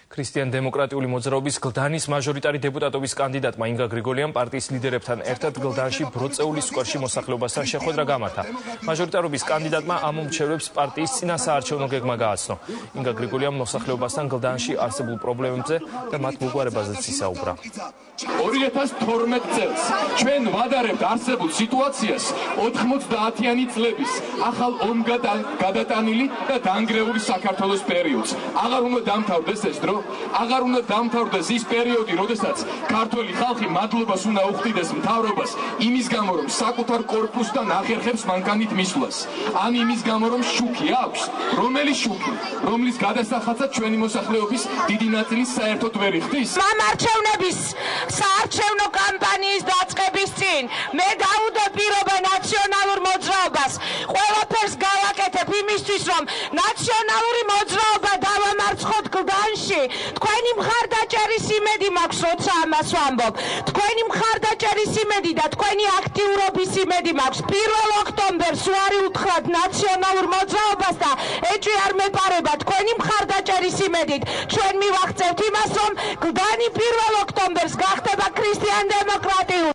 ქრისტიან დემოკრატიული მოძრაობის გლდანის მაჟორიტარი დეპუტატობის კანდიდატმა ინგა გრიგოლიამ პარტიის ლიდერებთან ერთად გლდანში ბროწეულის სკვერში მოსახლეობასთან შეხვედრა გამართა. მაჟორიტარობის კანდიდატმა ამ მომჩევლებს პარტიის წინასაარჩევნო გეგმა გააცნო. ინგა გრიგოლიამ მოსახლეობასთან გლდანში არსებულ პრობლემებზე და მათ მოგვარებაზეც ისაუბრა. 2012 წელს ჩვენ ვადარებთ არსებულ სიტუაციას 90-იანი წლების ახალ ომგადატანილი და დანგრეული საქართველოს პერიოდს. აღარ უნდა დამთავრდეს ეს დრო, აღარ უნდა დამთავრდეს ის პერიოდი, როდესაც ქართველი ხალხი მადლობას უნდა უხდიდეს მთავრობას იმის გამო, რომ საკუთარ კორპუსთან ახერხებს მანქანით მისვლას. ან იმის გამო, რომ შუქი აქვს, რომელი შუქი, რომლის გადასახადსაც ჩვენი მოსახლეობის დიდი ნაწილი საერთოდ ვერ იხდის. მამარჩევნების საარჩევნო კამპანიის დაწყების წინ მე დავუდო პირობა ნაციონალურ მოძრაობას. ყველაფერს გავაკეთებ იმისთვის, რომ ნაციონალური მოძრაობა დავამარცხოთ გლდანში. თქვენი მხარდაჭერის იმედი მაქვს, როცა ამას ვამბობ. თქვენი მხარდაჭერის იმედი და თქვენი აქტიურობის იმედი მაქვს. 1 ოქტომბერს ვარი უთხრათ ნაციონალურ მოძრაობას და ეჭვი არ მეპარება თქვენი მხარდაჭერის იმედით. ჩვენ მივაღწევთ იმას, რომ გლდანი 1 ოქტომბერს გახდება ქრისტიან დემოკრატიული